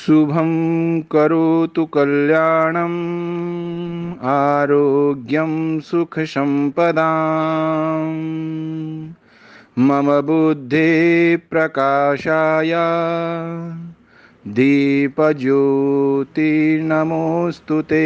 शुभं करोतु कल्याणं आरोग्यं सुखसम्पदां मम बुद्धेः प्रकाशाय दीपज्योतिर्नमोऽस्तु ते।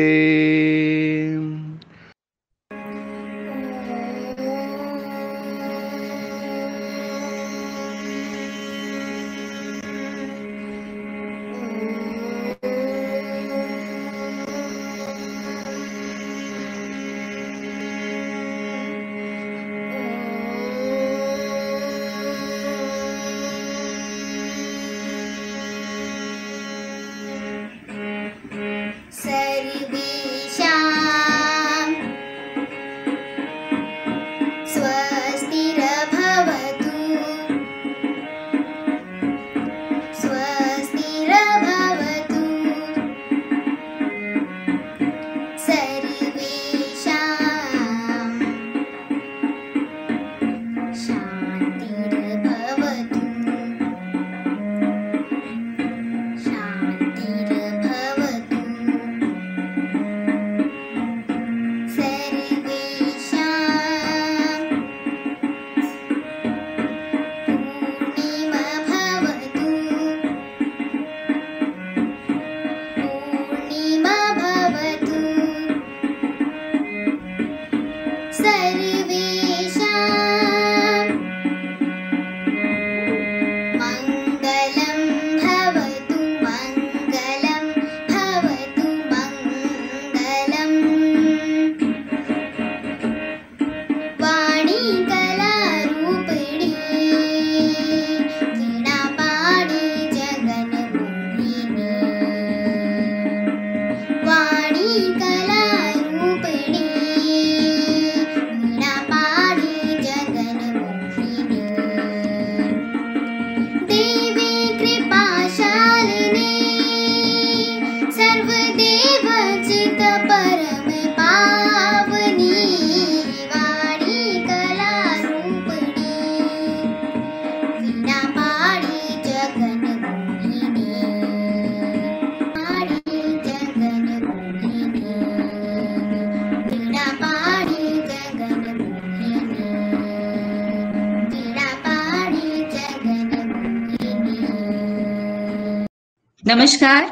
नमस्कार।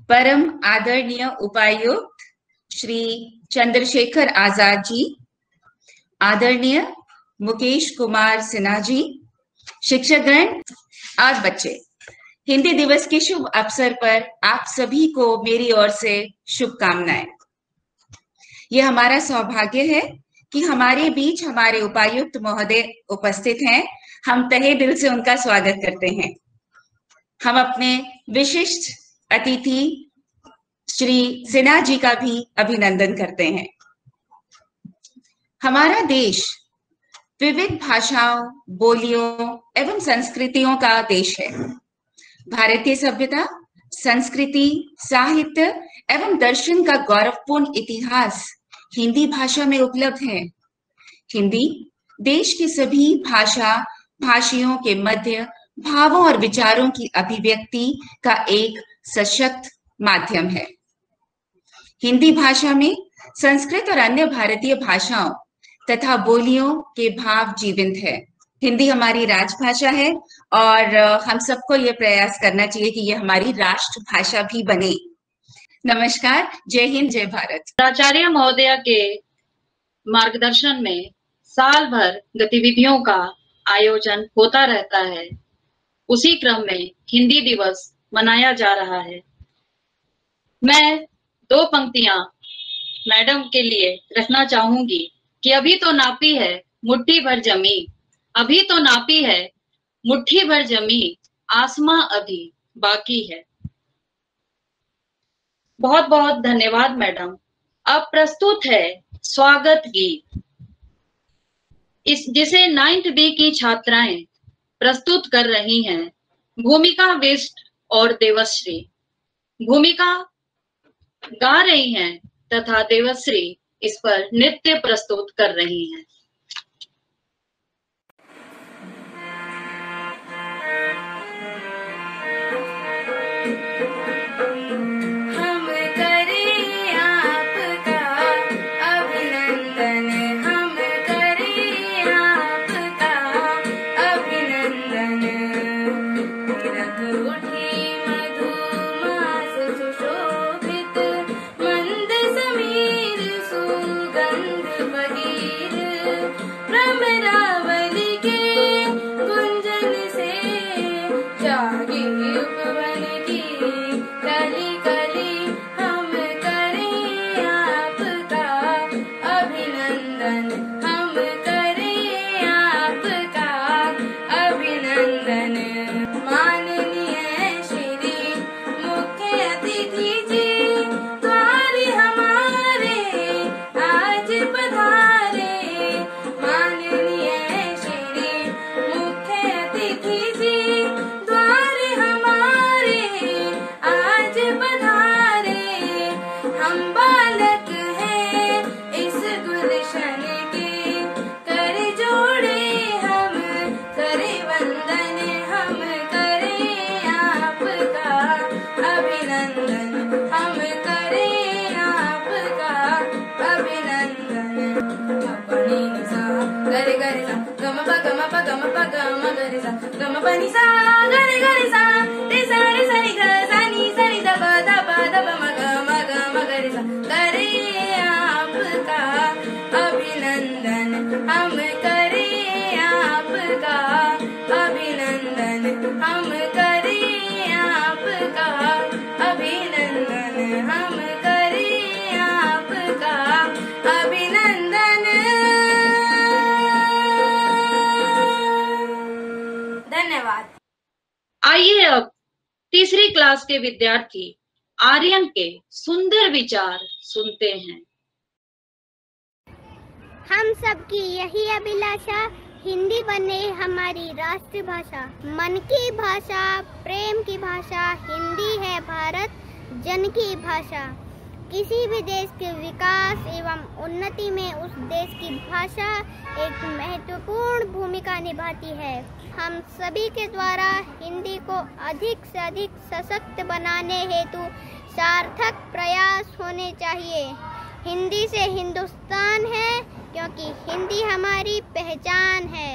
परम आदरणीय उपायुक्त श्री चंद्रशेखर आजाद जी, आदरणीय मुकेश कुमार सिन्हा जी, शिक्षकगण और बच्चे, हिंदी दिवस के शुभ अवसर पर आप सभी को मेरी ओर से शुभकामनाएं। यह हमारा सौभाग्य है कि हमारे बीच हमारे उपायुक्त महोदय उपस्थित हैं। हम तहे दिल से उनका स्वागत करते हैं। हम अपने विशिष्ट अतिथि श्री सिन्हा जी का भी अभिनंदन करते हैं। हमारा देश विविध भाषाओं, बोलियों एवं संस्कृतियों का देश है। भारतीय सभ्यता, संस्कृति, साहित्य एवं दर्शन का गौरवपूर्ण इतिहास हिंदी भाषा में उपलब्ध है। हिंदी देश की सभी भाषियों के मध्य भावों और विचारों की अभिव्यक्ति का एक सशक्त माध्यम है। हिंदी भाषा में संस्कृत और अन्य भारतीय भाषाओं तथा बोलियों के भाव जीवंत है। हिंदी हमारी राजभाषा है और हम सबको ये प्रयास करना चाहिए कि ये हमारी राष्ट्रभाषा भी बने। नमस्कार, जय हिंद, जय भारत। आचार्य महोदया के मार्गदर्शन में साल भर गतिविधियों का आयोजन होता रहता है। उसी क्रम में हिंदी दिवस मनाया जा रहा है। मैं 2 पंक्तियां मैडम के लिए रखना चाहूंगी कि अभी तो नापी है मुट्ठी भर जमी, अभी तो नापी है मुट्ठी भर जमी, आसमां अभी बाकी है। बहुत बहुत धन्यवाद मैडम। अब प्रस्तुत है स्वागत गीत, जिसे 9th B की छात्राएं प्रस्तुत कर रही हैं। भूमिका बिष्ट और देवश्री भूमिका गा रही हैं तथा देवश्री इस पर नृत्य प्रस्तुत कर रही हैं। गरे सा गम प ग म गरे सा गम प नि सा गरे सा ते सा रे सा नि ग सा नि द प द प म ग गरे सा करे आपका अभिनंदन हम करे आपका अभिनंदन हम करे आपका अभिनंदन हम करे आपका अभिनंदन। धन्यवाद। आइए अब तीसरी क्लास के विद्यार्थी आर्यन के सुंदर विचार सुनते हैं। हम सबकी यही अभिलाषा, हिंदी बने हमारी राष्ट्रभाषा। मन की भाषा, प्रेम की भाषा, हिंदी है भारत जन की भाषा। किसी भी देश के विकास एवं उन्नति में उस देश की भाषा एक महत्वपूर्ण भूमिका निभाती है। हम सभी के द्वारा हिंदी को अधिक से अधिक सशक्त बनाने हेतु सार्थक प्रयास होने चाहिए। हिंदी से हिंदुस्तान है, क्योंकि हिंदी हमारी पहचान है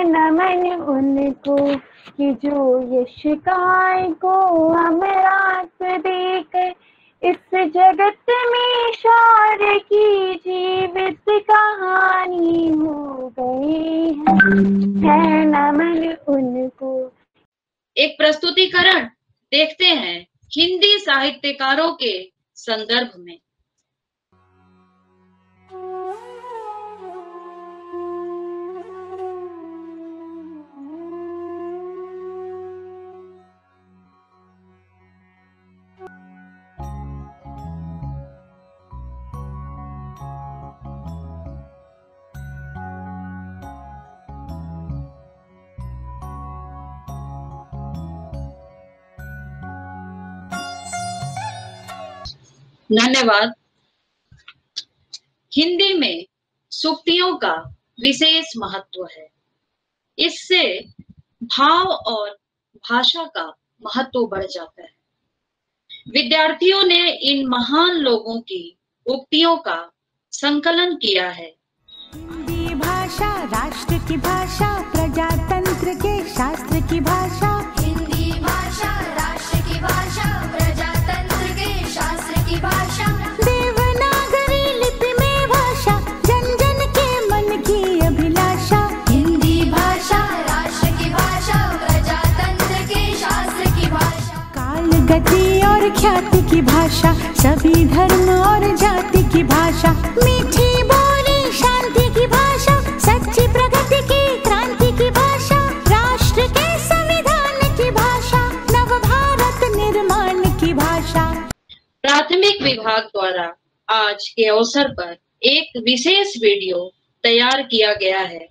नमन उनको कि जो यश गाय को अमरात देकर इस जगत में शौर्य की जीवित कहानी हो गई है नमन उनको। एक प्रस्तुतिकरण देखते हैं हिंदी साहित्यकारों के संदर्भ में। धन्यवाद। हिंदी में सूक्तियों का विशेष महत्व है। इससे भाव और भाषा का महत्व बढ़ जाता है। विद्यार्थियों ने इन महान लोगों की उक्तियों का संकलन किया है। हिंदी भाषा राष्ट्र की भाषा, प्रजातंत्र के शास्त्र की भाषा। हिंदी भाषा राष्ट्र की भाषा, प्रजातंत्र के शास्त्र की भाषा। देवनागरी लिपि में भाषा, जन जन के मन की अभिलाषा। हिंदी भाषा राष्ट्र की भाषा, प्रजातंत्र के शास्त्र की भाषा। काल गति और ख्याति की भाषा, सभी धर्म और जाति की भाषा। मीठी बोली शांति की भाषा, सच्ची प्रगति की क्रांति की भाषा। राष्ट्र के संविधान की भाषा, नव भारत निर्माण की भाषा। प्राथमिक विभाग द्वारा आज के अवसर पर एक विशेष वीडियो तैयार किया गया है।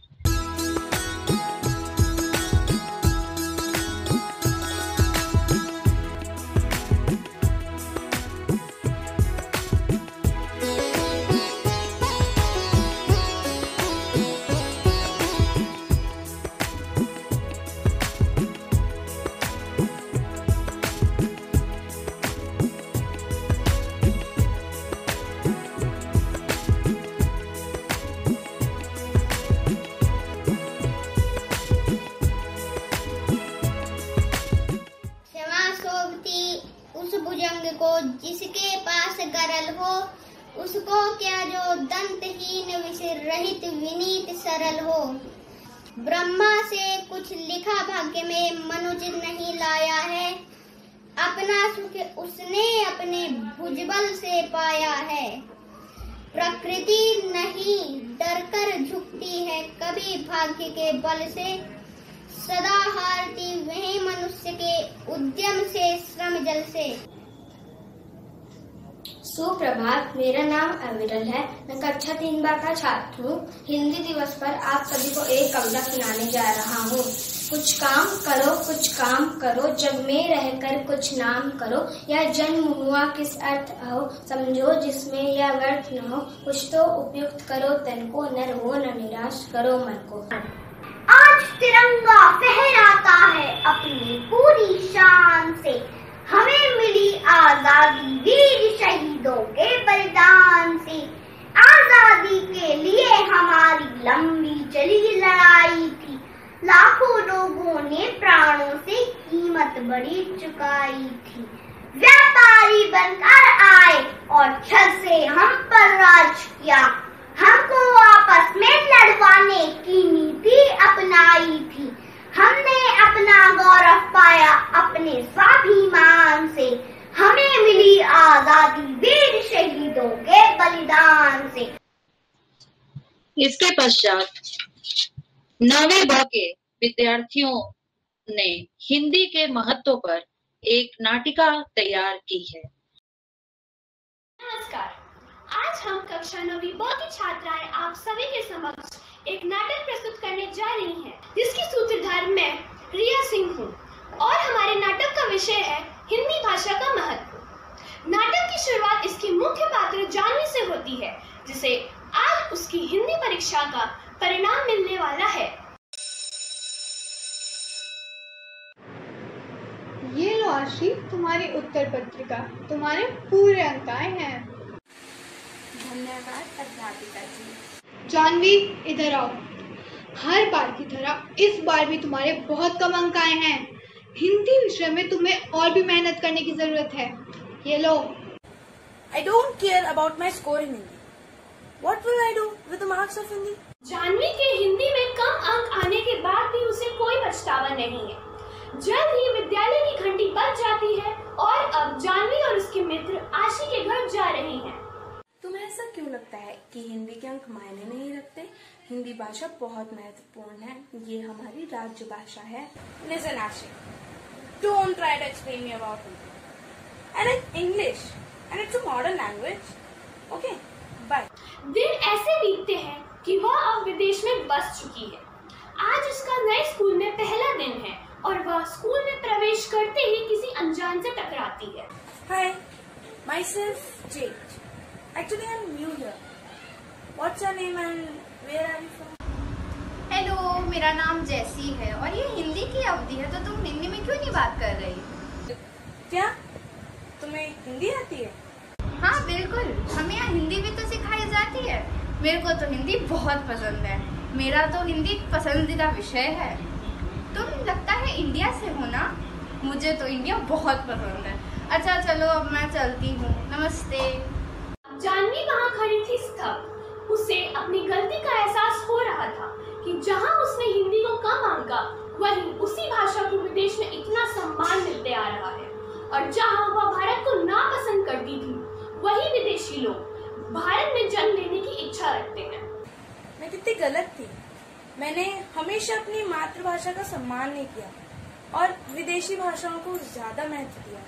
जिसके पास गरल हो, उसको क्या जो दंतहीन विषय रहित विनीत सरल हो। ब्रह्मा से कुछ लिखा भाग्य में मनुज नहीं लाया है, अपना सुख उसने अपने भुजबल से पाया है। प्रकृति नहीं डरकर झुकती है कभी भाग्य के बल से, सदा हारती वही मनुष्य के उद्यम से श्रम जल से। सुप्रभात, मेरा नाम अविरल है। मैं कक्षा 3 का छात्र हूँ। हिंदी दिवस पर आप सभी को एक कविता सुनाने जा रहा हूँ। कुछ काम करो, जग में रहकर कुछ नाम करो। यह जन्म हुआ किस अर्थ हो, समझो जिसमें यह व्यर्थ न हो। कुछ तो उपयुक्त करो तन को, न रहो न निराश करो मन को। आज तिरंगा फहराता है अपनी पूरी शान से, हमें मिली आजादी वीर शहीदों के बलिदान से। आजादी के लिए हमारी लंबी लाखों लोगों ने प्राणों से कीमत बड़ी चुकाई थी। व्यापारी बनकर आए और छल से हम पर राज किया। हमको आपस में लड़वाने की नीति अपनाई थी। हमने अपना गौरव पाया अपने स्वाभिमान से। हमें मिली आजादी वीर शहीदों के बलिदान से। इसके पश्चात 9वीं ब के विद्यार्थियों ने हिंदी के महत्व पर एक नाटिका तैयार की है। नमस्कार, आज हम कक्षा 9वीं ब की छात्राएं आप सभी के समक्ष एक नाटक प्रस्तुत करने जा रही हैं, जिसकी सूत्रधार मैं रिया सिंह हूँ और हमारे नाटक का विषय है हिंदी भाषा का महत्व। नाटक की शुरुआत इसकी मुख्य पात्र जानवी से होती है, जिसे आज उसकी हिंदी परीक्षा का परिणाम मिलने वाला है। ये लो आशी, तुम्हारी उत्तर पत्रिका। तुम्हारे पूरे अंक आए हैं। धन्यवाद अध्यापिका जी। जानवी, इधर आओ। हर बार की तरह इस बार भी तुम्हारे बहुत कम अंक आए हैं। हिंदी विषय में तुम्हें और भी मेहनत करने की जरूरत है। ये लो। I don't care about my score in Hindi. What will I do with the marks of Hindi? Janvi के हिंदी में कम अंक आने के बाद भी उसे कोई पछतावा नहीं है। जल्द ही विद्यालय की घंटी बज जाती है और अब जानवी और उसके मित्र आशी के घर जा रहे हैं। तुम्हें ऐसा क्यों लगता है कि हिंदी के अंक मायने नहीं रखते? हिंदी भाषा बहुत महत्वपूर्ण है। ये हमारी राज्य भाषा है। Listen, Ashi, don't try to explain me about Hindi. And it's English, and it's a modern language. Okay, bye. दिन ऐसे बीतते हैं कि वह अब विदेश में बस चुकी है। आज उसका नए स्कूल में पहला दिन है और वह स्कूल में प्रवेश करते ही किसी अनजान से टकराती है। Hi, myself Jade. Actually, I'm new here. What's your name and where are you from? Hello, मेरा नाम जैसी है और ये हिंदी की अवधि है, तो तुम हिंदी में क्यों नहीं बात कर रही? क्या तुम्हें हिंदी आती है? हाँ बिल्कुल, हमें यहाँ हिंदी भी तो सिखाई जाती है। मेरे को तो हिंदी बहुत पसंद है। मेरा तो हिंदी पसंदीदा विषय है। तुम लगता है इंडिया से हो ना? मुझे तो इंडिया बहुत पसंद है। अच्छा चलो, अब मैं चलती हूँ। नमस्ते। जानवी वहाँ खड़ी थी स्तब्ध। उसे अपनी गलती का एहसास हो रहा था कि जहाँ उसने हिंदी को कम आंका, वहीं उसी भाषा को विदेश में इतना सम्मान मिलते आ रहा है। और जहाँ वह भारत को नापसंद करती थी, वही विदेशी लोग भारत में जन्म लेने की इच्छा रखते हैं। मैं कितनी गलत थी। मैंने हमेशा अपनी मातृभाषा का सम्मान नहीं किया और विदेशी भाषाओं को ज्यादा महत्व दिया।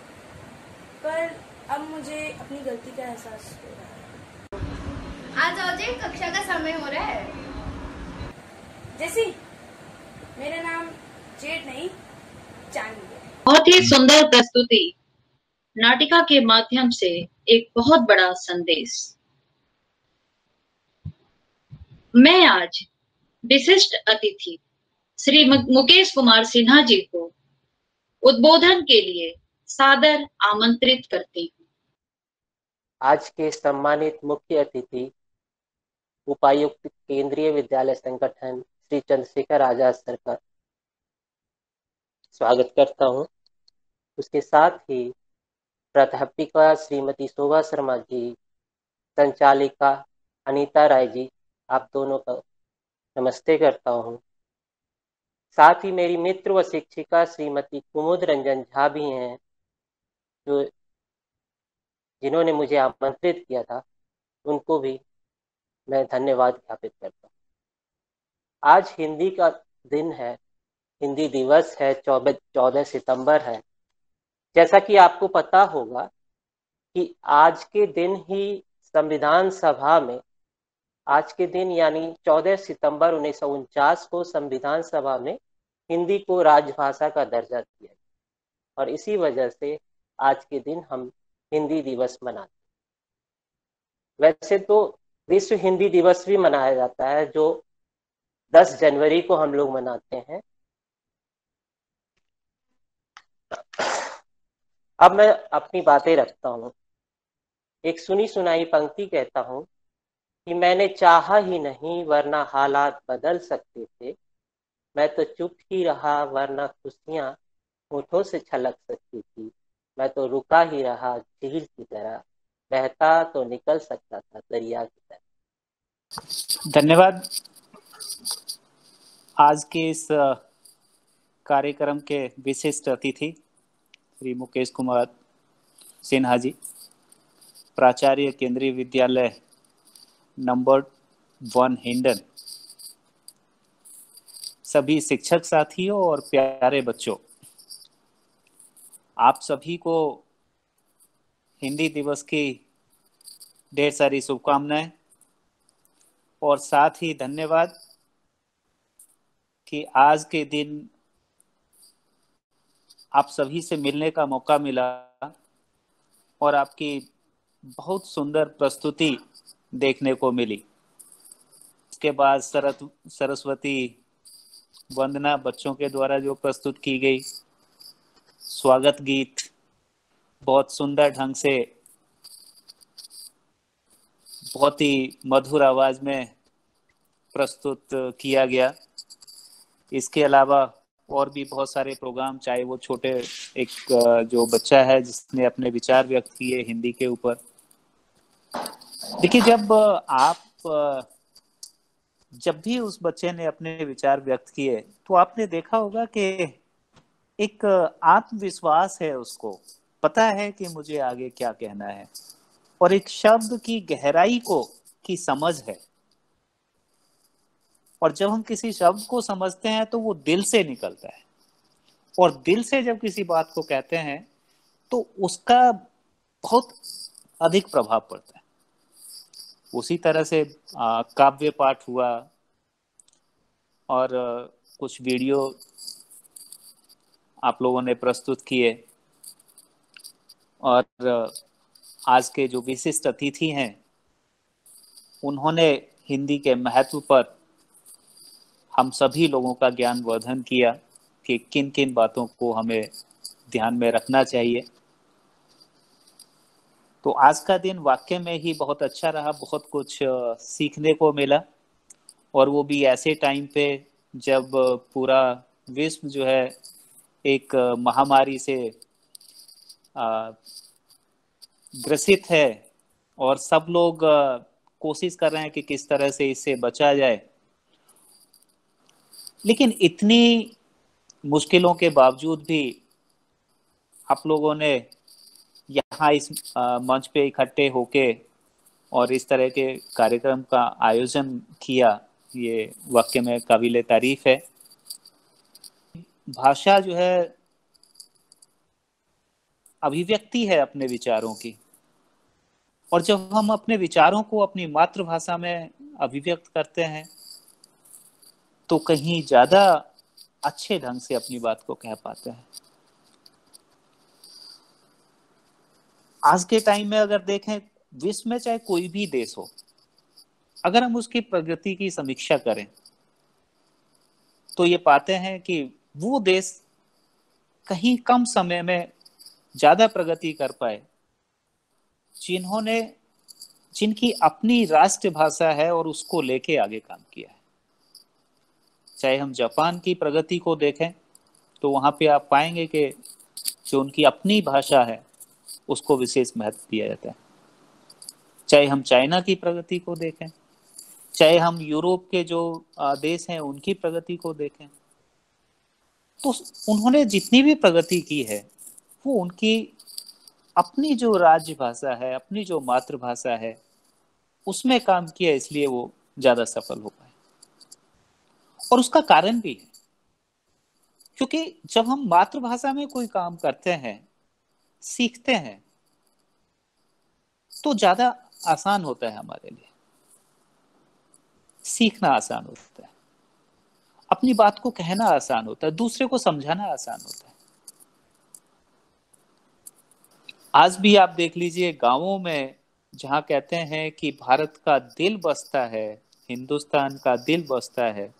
पर अब मुझे अपनी गलती का एहसास हो रहा है। आ जाओ जी, कक्षा का समय हो रहा है। जैसी, मेरा नाम जेड नहीं जानवी है। बहुत ही सुंदर प्रस्तुति, नाटिका के माध्यम से एक बहुत बड़ा संदेश। मैं आज विशिष्ट अतिथि श्री मुकेश कुमार सिन्हा जी को उद्बोधन के लिए सादर आमंत्रित करती हूँ। आज के सम्मानित मुख्य अतिथि उपायुक्त केंद्रीय विद्यालय संगठन श्री चंद्रशेखर आजाद सर का स्वागत करता हूँ। उसके साथ ही प्राध्यापिका श्रीमती शोभा शर्मा जी, संचालिका अनीता राय जी, आप दोनों का नमस्ते करता हूँ। साथ ही मेरी मित्र व शिक्षिका श्रीमती कुमुद रंजन झा भी हैं, जिन्होंने मुझे आमंत्रित किया था, उनको भी मैं धन्यवाद ज्ञापित करता हूँ। आज हिंदी का दिन है, हिंदी दिवस है, 14 सितंबर है। जैसा कि आपको पता होगा कि आज के दिन ही संविधान सभा में, आज के दिन यानी 14 सितंबर 1949 को संविधान सभा में हिंदी को राजभाषा का दर्जा दिया गया और इसी वजह से आज के दिन हम हिंदी दिवस मनाते हैं। वैसे तो विश्व हिंदी दिवस भी मनाया जाता है, जो 10 जनवरी को हम लोग मनाते हैं। अब मैं अपनी बातें रखता हूँ। एक सुनी सुनाई पंक्ति कहता हूँ कि मैंने चाहा ही नहीं वरना हालात बदल सकते थे, मैं तो चुप ही रहा वरना खुशियां होठों से छलक सकती थी। मैं तो रुका ही रहा झील की तरह, बहता तो निकल सकता था दरिया की तरह। धन्यवाद। आज के इस कार्यक्रम के विशिष्ट अतिथि श्री मुकेश कुमार सिन्हा जी, प्राचार्य केंद्रीय विद्यालय नंबर 1 हिंडन, सभी शिक्षक साथियों और प्यारे बच्चों, आप सभी को हिंदी दिवस की ढेर सारी शुभकामनाएं और साथ ही धन्यवाद कि आज के दिन आप सभी से मिलने का मौका मिला और आपकी बहुत सुंदर प्रस्तुति देखने को मिली। इसके बाद सरस्वती वंदना बच्चों के द्वारा जो प्रस्तुत की गई, स्वागत गीत बहुत सुंदर ढंग से, बहुत ही मधुर आवाज में प्रस्तुत किया गया। इसके अलावा और भी बहुत सारे प्रोग्राम, चाहे वो छोटे एक जो बच्चा है जिसने अपने विचार व्यक्त किए हिंदी के ऊपर। देखिए, जब भी उस बच्चे ने अपने विचार व्यक्त किए तो आपने देखा होगा कि एक आत्मविश्वास है, उसको पता है कि मुझे आगे क्या कहना है, और एक शब्द की गहराई की समझ है। और जब हम किसी शब्द को समझते हैं तो वो दिल से निकलता है, और दिल से जब किसी बात को कहते हैं तो उसका बहुत अधिक प्रभाव पड़ता है। उसी तरह से काव्य पाठ हुआ और कुछ वीडियो आप लोगों ने प्रस्तुत किए, और आज के जो विशिष्ट अतिथि हैं उन्होंने हिंदी के महत्व पर हम सभी लोगों का ज्ञान वर्धन किया कि किन किन बातों को हमें ध्यान में रखना चाहिए। तो आज का दिन वाकई में ही बहुत अच्छा रहा, बहुत कुछ सीखने को मिला, और वो भी ऐसे टाइम पे जब पूरा विश्व जो है एक महामारी से ग्रसित है और सब लोग कोशिश कर रहे हैं कि किस तरह से इससे बचा जाए। लेकिन इतनी मुश्किलों के बावजूद भी आप लोगों ने यहाँ इस मंच पे इकट्ठे होके और इस तरह के कार्यक्रम का आयोजन किया, ये वाकई में काबिले तारीफ है। भाषा जो है अभिव्यक्ति है अपने विचारों की, और जब हम अपने विचारों को अपनी मातृभाषा में अभिव्यक्त करते हैं तो कहीं ज्यादा अच्छे ढंग से अपनी बात को कह पाते हैं। आज के टाइम में अगर देखें, विश्व में चाहे कोई भी देश हो, अगर हम उसकी प्रगति की समीक्षा करें तो ये पाते हैं कि वो देश कहीं कम समय में ज्यादा प्रगति कर पाए जिनकी अपनी राष्ट्रभाषा है और उसको लेके आगे काम किया है। चाहे हम जापान की प्रगति को देखें तो वहां पे आप पाएंगे कि जो उनकी अपनी भाषा है उसको विशेष महत्व दिया जाता है। चाहे हम चाइना की प्रगति को देखें, चाहे हम यूरोप के जो देश हैं उनकी प्रगति को देखें, तो उन्होंने जितनी भी प्रगति की है वो उनकी अपनी जो राज्य भाषा है, अपनी जो मातृभाषा है, उसमें काम किया, इसलिए वो ज्यादा सफल हो पाए। और उसका कारण भी है, क्योंकि जब हम मातृभाषा में कोई काम करते हैं, सीखते हैं, तो ज्यादा आसान होता है हमारे लिए। सीखना आसान होता है, अपनी बात को कहना आसान होता है, दूसरे को समझाना आसान होता है। आज भी आप देख लीजिए, गांवों में जहां कहते हैं कि भारत का दिल बसता है, हिंदुस्तान का दिल बसता है,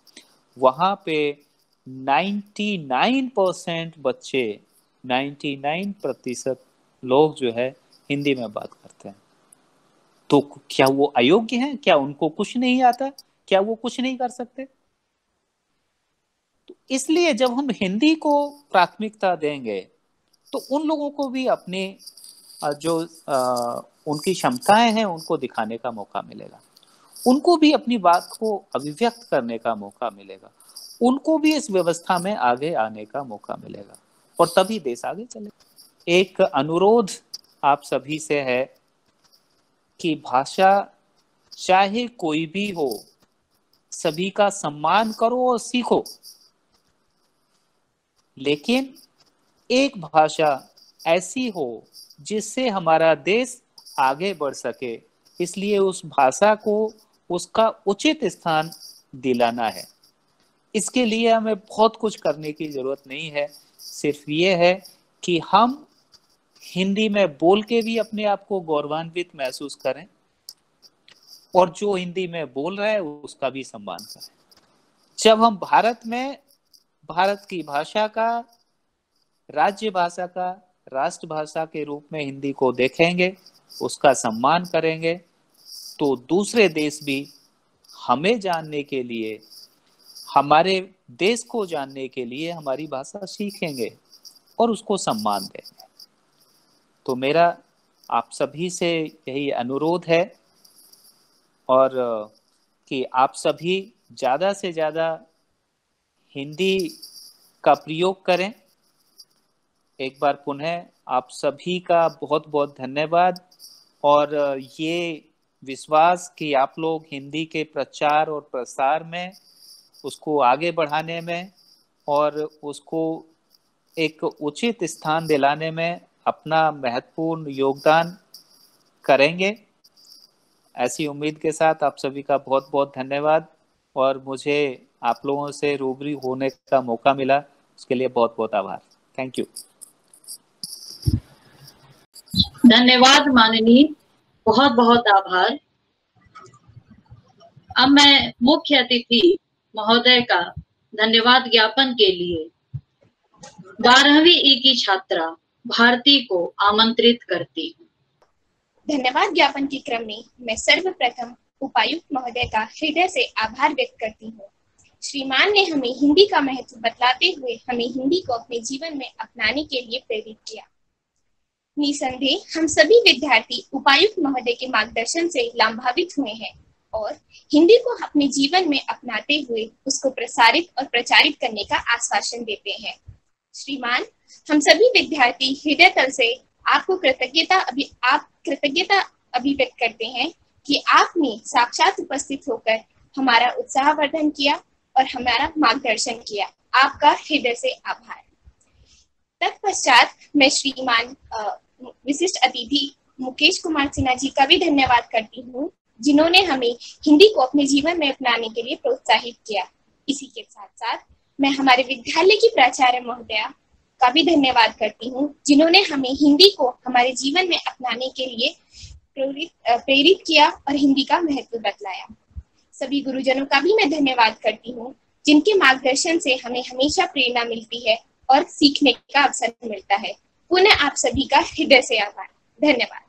वहां पे 99% बच्चे, 99% लोग जो है हिंदी में बात करते हैं। तो क्या वो अयोग्य हैं? क्या उनको कुछ नहीं आता? क्या वो कुछ नहीं कर सकते? तो इसलिए जब हम हिंदी को प्राथमिकता देंगे तो उन लोगों को भी अपने जो उनकी क्षमताएं हैं उनको दिखाने का मौका मिलेगा, उनको भी अपनी बात को अभिव्यक्त करने का मौका मिलेगा, उनको भी इस व्यवस्था में आगे आने का मौका मिलेगा और तभी देश आगे चलेगा। एक अनुरोध आप सभी से है कि भाषा चाहे कोई भी हो, सभी का सम्मान करो और सीखो, लेकिन एक भाषा ऐसी हो जिससे हमारा देश आगे बढ़ सके, इसलिए उस भाषा को उसका उचित स्थान दिलाना है। इसके लिए हमें बहुत कुछ करने की जरूरत नहीं है, सिर्फ ये है कि हम हिंदी में बोल के भी अपने आप को गौरवान्वित महसूस करें और जो हिंदी में बोल रहा है उसका भी सम्मान करें। जब हम भारत में भारत की भाषा का, राज्य भाषा का, राष्ट्रभाषा के रूप में हिंदी को देखेंगे, उसका सम्मान करेंगे, तो दूसरे देश भी हमें जानने के लिए, हमारे देश को जानने के लिए हमारी भाषा सीखेंगे और उसको सम्मान देंगे। तो मेरा आप सभी से यही अनुरोध है और कि आप सभी ज़्यादा से ज़्यादा हिंदी का प्रयोग करें। एक बार पुनः आप सभी का बहुत बहुत धन्यवाद और ये विश्वास कि आप लोग हिंदी के प्रचार और प्रसार में, उसको आगे बढ़ाने में और उसको एक उचित स्थान दिलाने में अपना महत्वपूर्ण योगदान करेंगे। ऐसी उम्मीद के साथ आप सभी का बहुत बहुत धन्यवाद और मुझे आप लोगों से रूबरू होने का मौका मिला, उसके लिए बहुत बहुत आभार। Thank you. धन्यवाद माननीय, बहुत बहुत आभार। अब मैं मुख्य अतिथि महोदय का धन्यवाद ज्ञापन के लिए 12वीं ई की छात्रा भारती को आमंत्रित करती हूँ। धन्यवाद ज्ञापन के क्रम में मैं सर्वप्रथम उपायुक्त महोदय का हृदय से आभार व्यक्त करती हूँ। श्रीमान ने हमें हिंदी का महत्व बतलाते हुए हमें हिंदी को अपने जीवन में अपनाने के लिए प्रेरित किया। निसंदेह हम सभी विद्यार्थी उपायुक्त महोदय के मार्गदर्शन से लाभान्वित हुए हैं और हिंदी को अपने जीवन में अपनाते हुए उसको प्रसारित और प्रचारित करने का आश्वासन देते हैं। श्रीमान, हम सभी विद्यार्थी हृदय तल से आपको कृतज्ञता अभिव्यक्त करते हैं कि आपने साक्षात उपस्थित होकर हमारा उत्साहवर्धन किया और हमारा मार्गदर्शन किया। आपका हृदय से आभार। तत्पश्चात मैं श्रीमान विशिष्ट अतिथि मुकेश कुमार सिन्हा जी का भी धन्यवाद करती हूँ, जिन्होंने हमें हिंदी को अपने जीवन में अपनाने के लिए प्रोत्साहित किया। इसी के साथ साथ मैं हमारे विद्यालय की प्राचार्य महोदया का भी धन्यवाद करती हूँ, जिन्होंने हमें हिंदी को हमारे जीवन में अपनाने के लिए प्रेरित किया और हिंदी का महत्व बतलाया। सभी गुरुजनों का भी मैं धन्यवाद करती हूँ, जिनके मार्गदर्शन से हमें हमेशा प्रेरणा मिलती है और सीखने का अवसर मिलता है। पुनः आप सभी का हृदय से आभार। धन्यवाद।